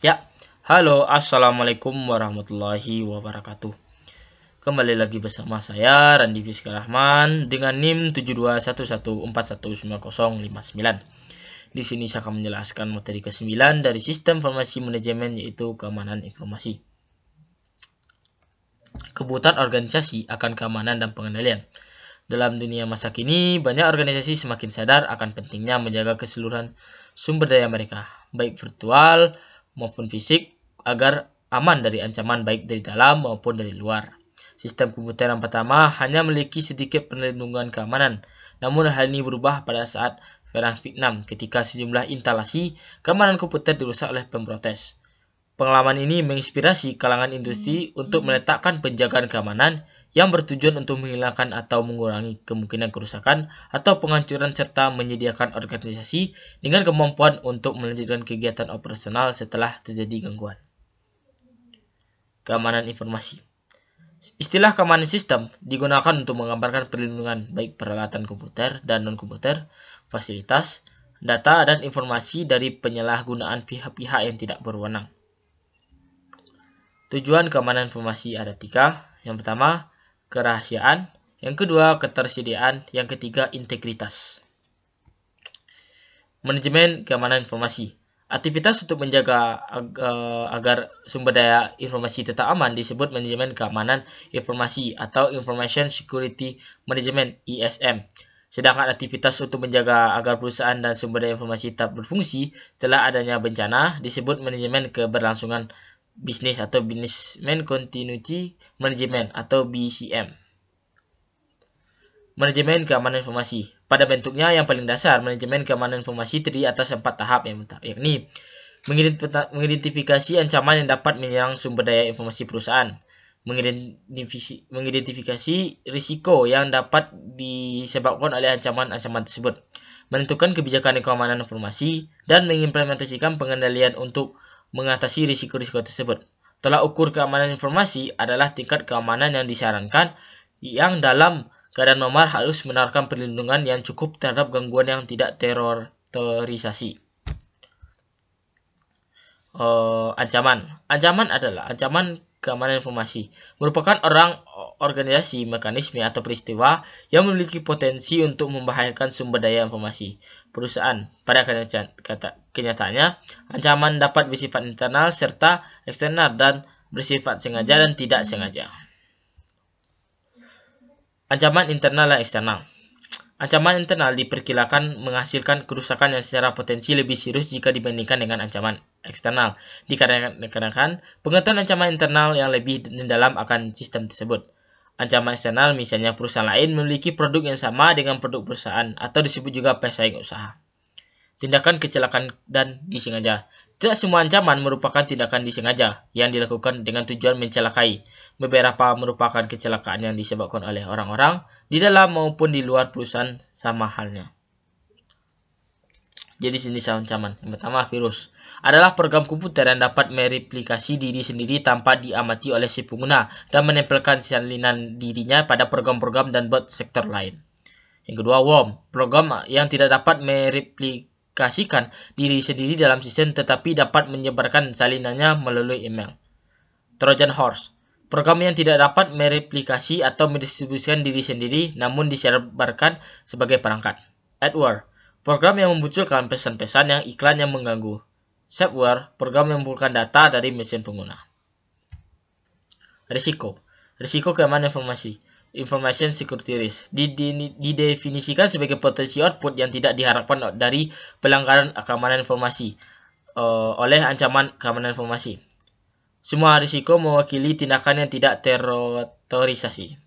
Ya, halo, assalamualaikum warahmatullahi wabarakatuh. Kembali lagi bersama saya Randi Fiska Rahman dengan NIM 7211419059. Di sini saya akan menjelaskan materi ke-9 dari Sistem Informasi Manajemen, yaitu keamanan informasi. Kebutuhan organisasi akan keamanan dan pengendalian. Dalam dunia masa kini, banyak organisasi semakin sadar akan pentingnya menjaga keseluruhan sumber daya mereka, baik virtual maupun fisik, agar aman dari ancaman baik dari dalam maupun dari luar. Sistem komputer yang pertama hanya memiliki sedikit perlindungan keamanan, namun hal ini berubah pada saat perang Vietnam ketika sejumlah instalasi keamanan komputer dirusak oleh pemrotes. Pengalaman ini menginspirasi kalangan industri untuk meletakkan penjagaan keamanan yang bertujuan untuk menghilangkan atau mengurangi kemungkinan kerusakan atau penghancuran serta menyediakan organisasi dengan kemampuan untuk melanjutkan kegiatan operasional setelah terjadi gangguan. Keamanan informasi. Istilah keamanan sistem digunakan untuk menggambarkan perlindungan baik peralatan komputer dan non-komputer, fasilitas, data, dan informasi dari penyalahgunaan pihak-pihak yang tidak berwenang. Tujuan keamanan informasi ada 3. Yang pertama, kerahasiaan. Yang kedua, ketersediaan. Yang ketiga, integritas. Manajemen keamanan informasi. Aktivitas untuk menjaga agar sumber daya informasi tetap aman disebut manajemen keamanan informasi atau Information Security Management (ISM). Sedangkan aktivitas untuk menjaga agar perusahaan dan sumber daya informasi tetap berfungsi setelah adanya bencana disebut manajemen keberlangsungan bisnis atau Business Continuity Management atau BCM. Manajemen keamanan informasi. Pada bentuknya yang paling dasar, manajemen keamanan informasi terdiri atas 4 tahap, yakni mengidentifikasi ancaman yang dapat menyerang sumber daya informasi perusahaan, mengidentifikasi risiko yang dapat disebabkan oleh ancaman-ancaman tersebut, menentukan kebijakan keamanan informasi, dan mengimplementasikan pengendalian untuk mengatasi risiko-risiko tersebut. Tolak ukur keamanan informasi adalah tingkat keamanan yang disarankan yang dalam keadaan normal harus menawarkan perlindungan yang cukup terhadap gangguan yang tidak terorisasi. Ancaman adalah ancaman keamanan informasi merupakan organisasi, mekanisme, atau peristiwa yang memiliki potensi untuk membahayakan sumber daya informasi perusahaan. Pada kenyataannya, ancaman dapat bersifat internal serta eksternal dan bersifat sengaja dan tidak sengaja. Ancaman internal dan eksternal. Ancaman internal diperkirakan menghasilkan kerusakan yang secara potensi lebih serius jika dibandingkan dengan ancaman eksternal. Dikarenakan pengetahuan ancaman internal yang lebih mendalam akan sistem tersebut. Ancaman eksternal misalnya perusahaan lain memiliki produk yang sama dengan produk perusahaan atau disebut juga pesaing usaha. Tindakan kecelakaan dan disengaja. Tidak semua ancaman merupakan tindakan disengaja yang dilakukan dengan tujuan mencelakai. Beberapa merupakan kecelakaan yang disebabkan oleh orang-orang di dalam maupun di luar perusahaan sama halnya. Jadi jenis ancaman. Yang pertama, virus adalah program komputer yang dapat mereplikasi diri sendiri tanpa diamati oleh si pengguna dan menempelkan salinan dirinya pada program-program dan bot sektor lain. Yang kedua, worm, program yang tidak dapat mereplikasikan diri sendiri dalam sistem tetapi dapat menyebarkan salinannya melalui email. Trojan horse, program yang tidak dapat mereplikasi atau mendistribusikan diri sendiri namun disebarkan sebagai perangkat. Adware, program yang memunculkan pesan-pesan yang iklan yang mengganggu. Software, program yang mengumpulkan data dari mesin pengguna. Risiko keamanan informasi. Information security risk didefinisikan sebagai potensi output yang tidak diharapkan dari pelanggaran keamanan informasi oleh ancaman keamanan informasi. Semua risiko mewakili tindakan yang tidak terorisasi.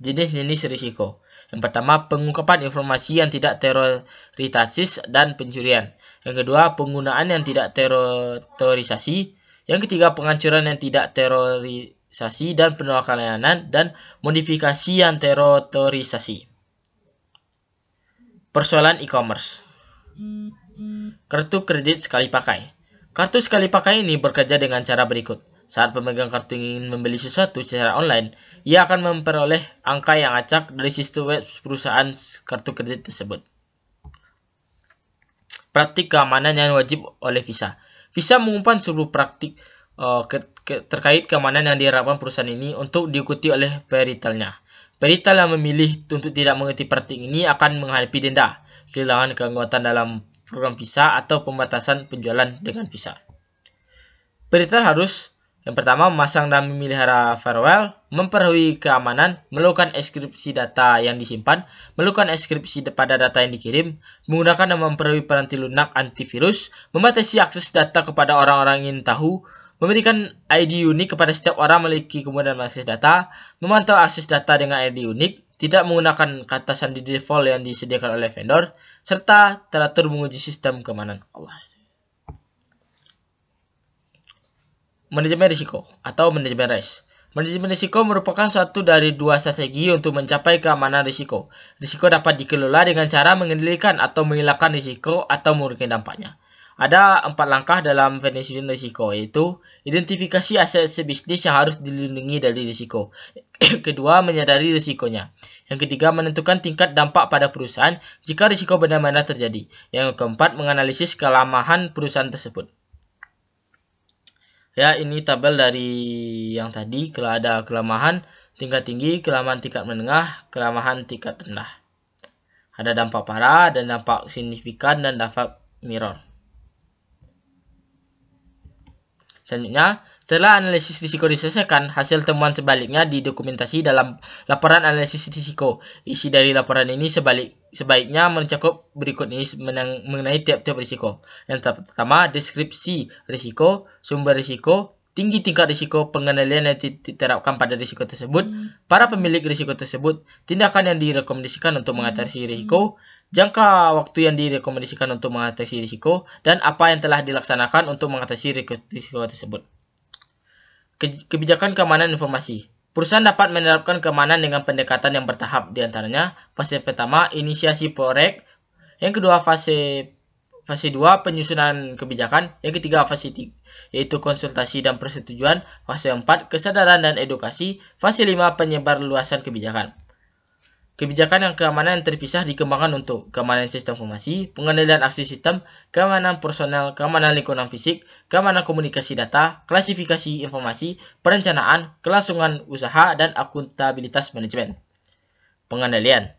Jenis-jenis risiko. Yang pertama, pengungkapan informasi yang tidak terorisasi dan pencurian. Yang kedua, penggunaan yang tidak terorisasi. Yang ketiga, penghancuran yang tidak terorisasi dan penolakan layanan dan modifikasi yang terorisasi. Persoalan e-commerce. Kartu kredit sekali pakai. Kartu sekali pakai ini bekerja dengan cara berikut. Saat pemegang kartu ingin membeli sesuatu secara online, ia akan memperoleh angka yang acak dari sistem web perusahaan kartu kredit tersebut. Praktik keamanan yang wajib oleh Visa. Visa mengumpan seluruh praktik terkait keamanan yang diharapkan perusahaan ini untuk diikuti oleh peritelnya. Peritel yang memilih untuk tidak mengerti praktik ini akan menghadapi denda, kehilangan keanggotaan dalam program visa, atau pembatasan penjualan dengan visa. Peritel harus yang pertama memasang dan memelihara firewall, memperbarui keamanan, melakukan enkripsi data yang disimpan, melakukan enkripsi pada data yang dikirim, menggunakan dan memperbarui peranti lunak antivirus, membatasi akses data kepada orang-orang yang ingin tahu, memberikan ID unik kepada setiap orang memiliki kemudahan mengakses data, memantau akses data dengan ID unik, tidak menggunakan kata sandi default yang disediakan oleh vendor, serta teratur menguji sistem keamanan. Manajemen risiko atau manajemen risk. Manajemen risiko merupakan satu dari dua strategi untuk mencapai keamanan risiko. Risiko dapat dikelola dengan cara mengendalikan atau menghilangkan risiko atau mengurangi dampaknya. Ada 4 langkah dalam manajemen risiko, yaitu identifikasi aset-aset bisnis yang harus dilindungi dari risiko. Kedua, menyadari risikonya. Yang ketiga, menentukan tingkat dampak pada perusahaan jika risiko benar-benar terjadi. Yang keempat, menganalisis kelemahan perusahaan tersebut. Ya, ini tabel dari yang tadi. Kalau ada kelemahan tingkat tinggi, kelemahan tingkat menengah, kelemahan tingkat rendah. Ada dampak parah, dan dampak signifikan, dan dampak mirror. Selanjutnya, setelah analisis risiko diselesaikan, hasil temuan sebaliknya didokumentasi dalam laporan analisis risiko. Isi dari laporan ini sebaiknya mencakup berikut ini mengenai tiap-tiap risiko. Yang pertama, deskripsi risiko, sumber risiko, tinggi tingkat risiko, pengendalian yang diterapkan pada risiko tersebut, para pemilik risiko tersebut, tindakan yang direkomendasikan untuk mengatasi risiko, jangka waktu yang direkomendasikan untuk mengatasi risiko, dan apa yang telah dilaksanakan untuk mengatasi risiko tersebut. Kebijakan keamanan informasi. Perusahaan dapat menerapkan keamanan dengan pendekatan yang bertahap, diantaranya fase pertama, inisiasi proyek, yang kedua fase 2, penyusunan kebijakan, yang ketiga fase 3, yaitu konsultasi dan persetujuan, fase 4, kesadaran dan edukasi, fase 5, penyebarluasan kebijakan. Kebijakan yang keamanan yang terpisah dikembangkan untuk keamanan sistem informasi, pengendalian akses sistem, keamanan personel, keamanan lingkungan fisik, keamanan komunikasi data, klasifikasi informasi, perencanaan, kelangsungan usaha, dan akuntabilitas manajemen. Pengendalian.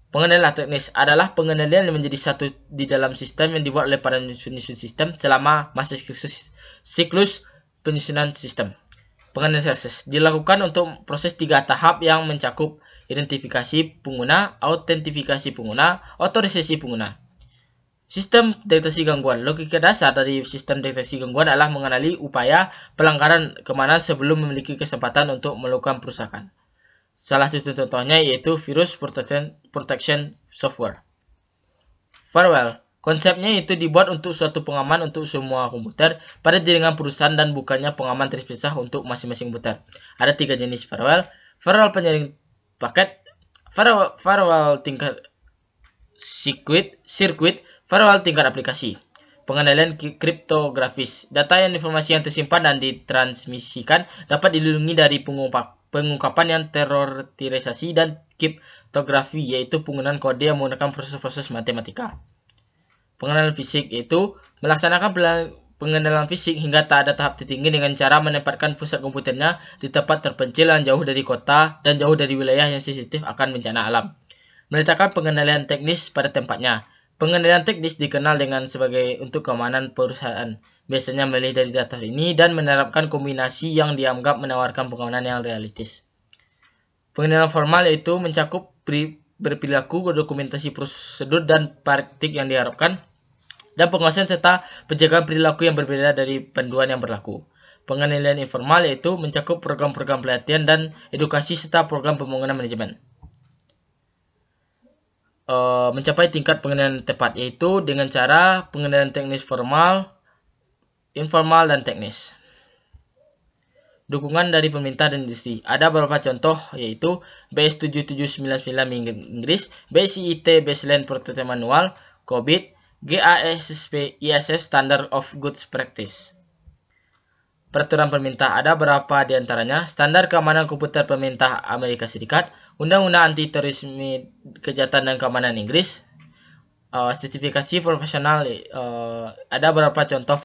Pengendalian teknis adalah pengendalian yang menjadi satu di dalam sistem yang dibuat oleh para penyusun sistem selama masa siklus penyusunan sistem. Pengendalian akses dilakukan untuk proses 3 tahap yang mencakup identifikasi pengguna, autentifikasi pengguna, otorisasi pengguna. Sistem deteksi gangguan. Logika dasar dari sistem deteksi gangguan adalah mengenali upaya pelanggaran keamanan sebelum memiliki kesempatan untuk melakukan perusakan. Salah satu contohnya yaitu virus protection software. Firewall. Konsepnya itu dibuat untuk suatu pengaman untuk semua komputer pada jaringan perusahaan dan bukannya pengaman terpisah untuk masing-masing komputer. Ada 3 jenis firewall. Firewall penyaring paket, firewall tingkat sirkuit, firewall tingkat aplikasi. Pengendalian kriptografis. Data dan informasi yang tersimpan dan ditransmisikan dapat dilindungi dari pengungkapan yang terrorisasi dan kriptografi, yaitu penggunaan kode yang menggunakan proses-proses matematika. Pengenalan fisik yaitu melaksanakan pengenalan fisik hingga tak ada tahap tertinggi dengan cara menempatkan pusat komputernya di tempat terpencil yang jauh dari kota dan jauh dari wilayah yang sensitif akan bencana alam. Meletakkan pengendalian teknis pada tempatnya. Pengendalian teknis dikenal dengan sebagai untuk keamanan perusahaan. Biasanya memilih dari data ini dan menerapkan kombinasi yang dianggap menawarkan pengamanan yang realistis. Pengendalian formal yaitu mencakup berperilaku, dokumentasi prosedur dan praktik yang diharapkan, dan pengawasan serta penjagaan perilaku yang berbeda dari panduan yang berlaku. Pengendalian informal yaitu mencakup program-program pelatihan dan edukasi serta program pembangunan manajemen. Mencapai tingkat pengendalian tepat yaitu dengan cara pengendalian teknis formal, informal, dan teknis. Dukungan dari pemerintah dan industri. Ada beberapa contoh yaitu BS 7799 Inggris, BSIT Baseline Protection Manual, COVID, GASSP ISF Standard of Good Practice. Peraturan pemerintah ada berapa di antaranya? Standar keamanan komputer pemerintah Amerika Serikat, Undang-Undang Anti Terorisme Kejahatan dan Keamanan Inggris, sertifikasi profesional. Ada beberapa contoh